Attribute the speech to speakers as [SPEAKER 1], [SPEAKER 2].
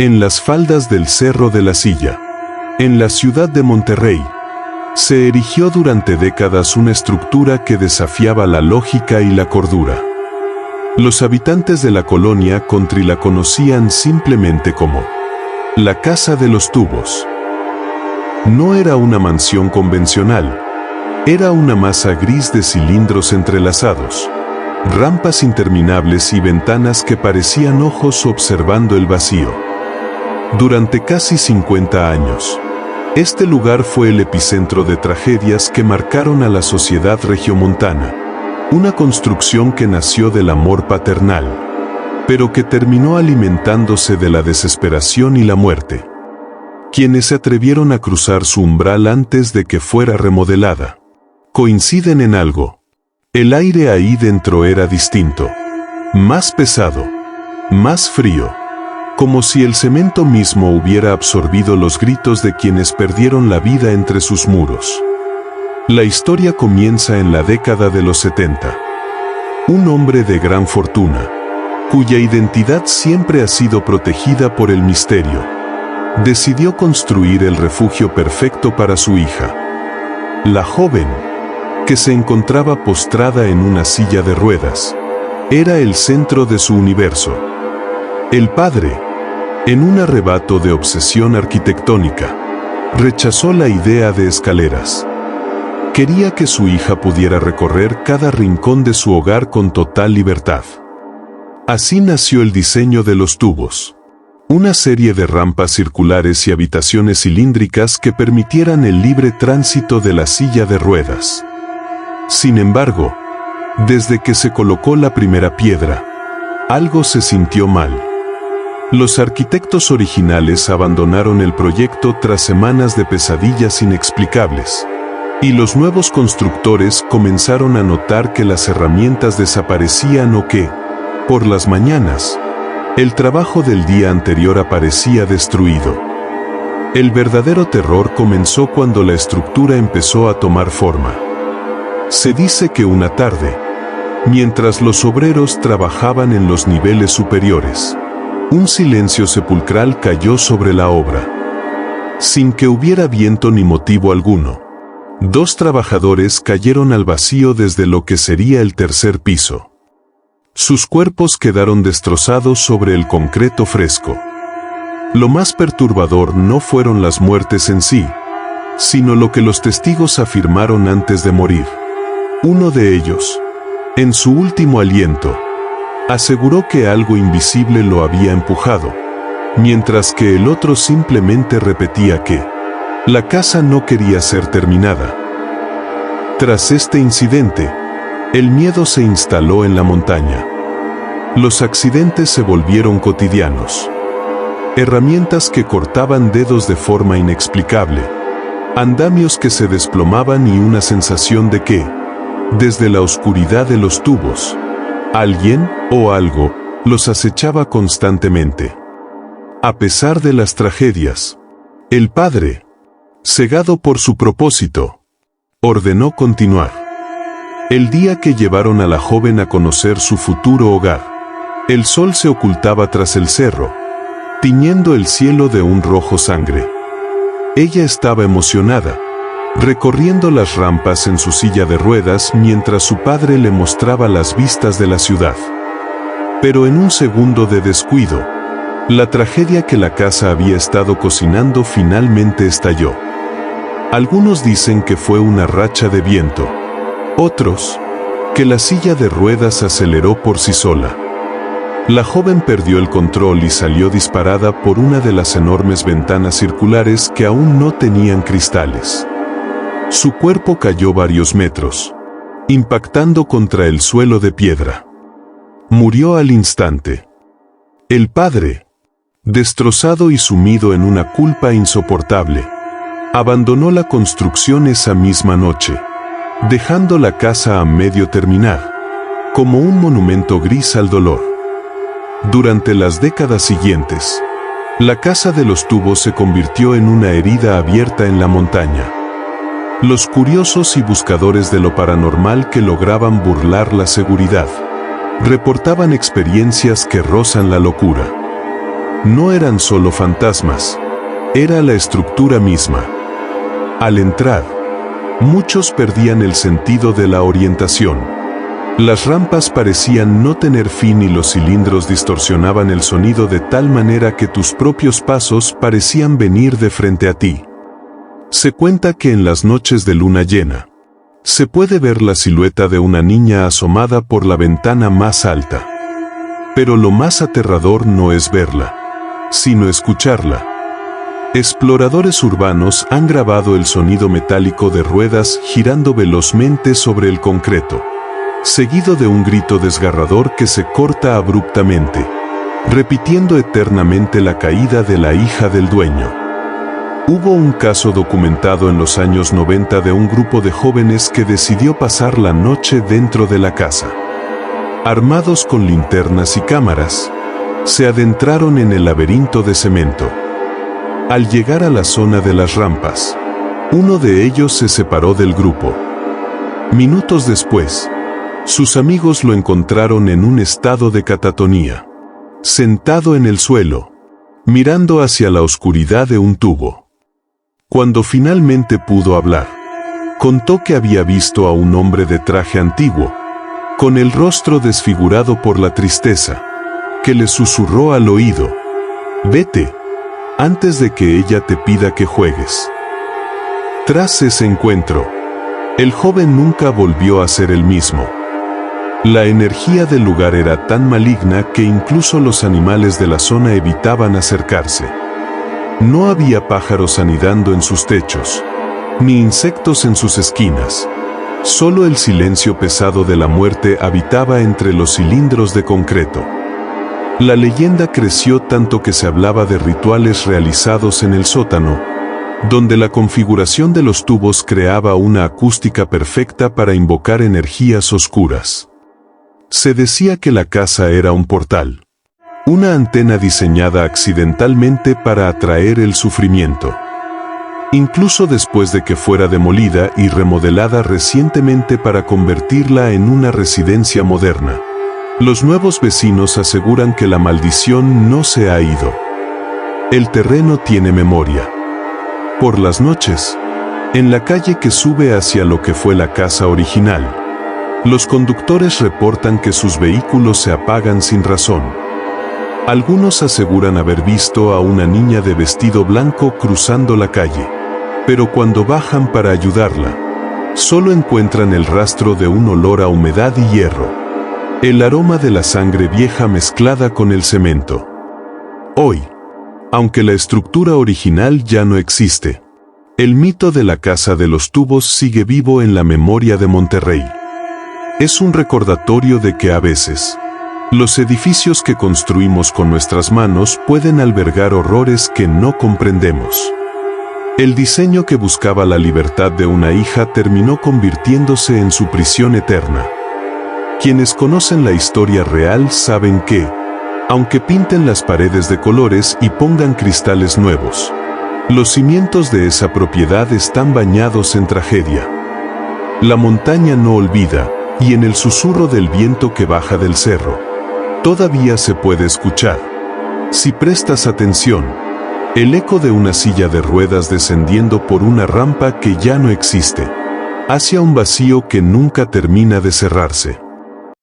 [SPEAKER 1] En las faldas del Cerro de la Silla, en la ciudad de Monterrey, se erigió durante décadas una estructura que desafiaba la lógica y la cordura. Los habitantes de la colonia Country la conocían simplemente como la Casa de los Tubos. No era una mansión convencional, era una masa gris de cilindros entrelazados, rampas interminables y ventanas que parecían ojos observando el vacío. Durante casi 50 años, este lugar fue el epicentro de tragedias que marcaron a la sociedad regiomontana, una construcción que nació del amor paternal, pero que terminó alimentándose de la desesperación y la muerte. Quienes se atrevieron a cruzar su umbral antes de que fuera remodelada, coinciden en algo: el aire ahí dentro era distinto, más pesado, más frío, como si el cemento mismo hubiera absorbido los gritos de quienes perdieron la vida entre sus muros. La historia comienza en la década de los 70. Un hombre de gran fortuna, cuya identidad siempre ha sido protegida por el misterio, decidió construir el refugio perfecto para su hija. La joven, que se encontraba postrada en una silla de ruedas, era el centro de su universo. El padre, en un arrebato de obsesión arquitectónica, rechazó la idea de escaleras. Quería que su hija pudiera recorrer cada rincón de su hogar con total libertad. Así nació el diseño de los tubos, una serie de rampas circulares y habitaciones cilíndricas que permitieran el libre tránsito de la silla de ruedas. Sin embargo, desde que se colocó la primera piedra, algo se sintió mal. Los arquitectos originales abandonaron el proyecto tras semanas de pesadillas inexplicables, y los nuevos constructores comenzaron a notar que las herramientas desaparecían o que, por las mañanas, el trabajo del día anterior aparecía destruido. El verdadero terror comenzó cuando la estructura empezó a tomar forma. Se dice que una tarde, mientras los obreros trabajaban en los niveles superiores, un silencio sepulcral cayó sobre la obra. Sin que hubiera viento ni motivo alguno, 2 trabajadores cayeron al vacío desde lo que sería el tercer piso. Sus cuerpos quedaron destrozados sobre el concreto fresco. Lo más perturbador no fueron las muertes en sí, sino lo que los testigos afirmaron antes de morir. Uno de ellos, en su último aliento, aseguró que algo invisible lo había empujado, mientras que el otro simplemente repetía que la casa no quería ser terminada. Tras este incidente, el miedo se instaló en la montaña. Los accidentes se volvieron cotidianos. Herramientas que cortaban dedos de forma inexplicable, andamios que se desplomaban y una sensación de que, desde la oscuridad de los tubos, alguien o algo los acechaba constantemente. A pesar de las tragedias, el padre, cegado por su propósito, ordenó continuar. El día que llevaron a la joven a conocer su futuro hogar, el sol se ocultaba tras el cerro, tiñendo el cielo de un rojo sangre. Ella estaba emocionada, recorriendo las rampas en su silla de ruedas mientras su padre le mostraba las vistas de la ciudad. Pero en un segundo de descuido, la tragedia que la casa había estado cocinando finalmente estalló. Algunos dicen que fue una racha de viento, otros, que la silla de ruedas aceleró por sí sola. La joven perdió el control y salió disparada por una de las enormes ventanas circulares que aún no tenían cristales. Su cuerpo cayó varios metros, impactando contra el suelo de piedra. Murió al instante. El padre, destrozado y sumido en una culpa insoportable, abandonó la construcción esa misma noche, dejando la casa a medio terminar, como un monumento gris al dolor. Durante las décadas siguientes, la Casa de los Tubos se convirtió en una herida abierta en la montaña. Los curiosos y buscadores de lo paranormal que lograban burlar la seguridad, reportaban experiencias que rozan la locura. No eran solo fantasmas, era la estructura misma. Al entrar, muchos perdían el sentido de la orientación. Las rampas parecían no tener fin y los cilindros distorsionaban el sonido de tal manera que tus propios pasos parecían venir de frente a ti. Se cuenta que en las noches de luna llena, se puede ver la silueta de una niña asomada por la ventana más alta. Pero lo más aterrador no es verla, sino escucharla. Exploradores urbanos han grabado el sonido metálico de ruedas girando velozmente sobre el concreto, seguido de un grito desgarrador que se corta abruptamente, repitiendo eternamente la caída de la hija del dueño. Hubo un caso documentado en los años 90 de un grupo de jóvenes que decidió pasar la noche dentro de la casa. Armados con linternas y cámaras, se adentraron en el laberinto de cemento. Al llegar a la zona de las rampas, uno de ellos se separó del grupo. Minutos después, sus amigos lo encontraron en un estado de catatonía, sentado en el suelo, mirando hacia la oscuridad de un tubo. Cuando finalmente pudo hablar, contó que había visto a un hombre de traje antiguo, con el rostro desfigurado por la tristeza, que le susurró al oído: «Vete, antes de que ella te pida que juegues». Tras ese encuentro, el joven nunca volvió a ser el mismo. La energía del lugar era tan maligna que incluso los animales de la zona evitaban acercarse. No había pájaros anidando en sus techos, ni insectos en sus esquinas. Solo el silencio pesado de la muerte habitaba entre los cilindros de concreto. La leyenda creció tanto que se hablaba de rituales realizados en el sótano, donde la configuración de los tubos creaba una acústica perfecta para invocar energías oscuras. Se decía que la casa era un portal, una antena diseñada accidentalmente para atraer el sufrimiento. Incluso después de que fuera demolida y remodelada recientemente para convertirla en una residencia moderna, los nuevos vecinos aseguran que la maldición no se ha ido. El terreno tiene memoria. Por las noches, en la calle que sube hacia lo que fue la casa original, los conductores reportan que sus vehículos se apagan sin razón. Algunos aseguran haber visto a una niña de vestido blanco cruzando la calle, pero cuando bajan para ayudarla, solo encuentran el rastro de un olor a humedad y hierro, el aroma de la sangre vieja mezclada con el cemento. Hoy, aunque la estructura original ya no existe, el mito de la casa de los tubos sigue vivo en la memoria de Monterrey. Es un recordatorio de que a veces, los edificios que construimos con nuestras manos pueden albergar horrores que no comprendemos. El diseño que buscaba la libertad de una hija terminó convirtiéndose en su prisión eterna. Quienes conocen la historia real saben que, aunque pinten las paredes de colores y pongan cristales nuevos, los cimientos de esa propiedad están bañados en tragedia. La montaña no olvida, y en el susurro del viento que baja del cerro, todavía se puede escuchar, si prestas atención, el eco de una silla de ruedas descendiendo por una rampa que ya no existe, hacia un vacío que nunca termina de cerrarse.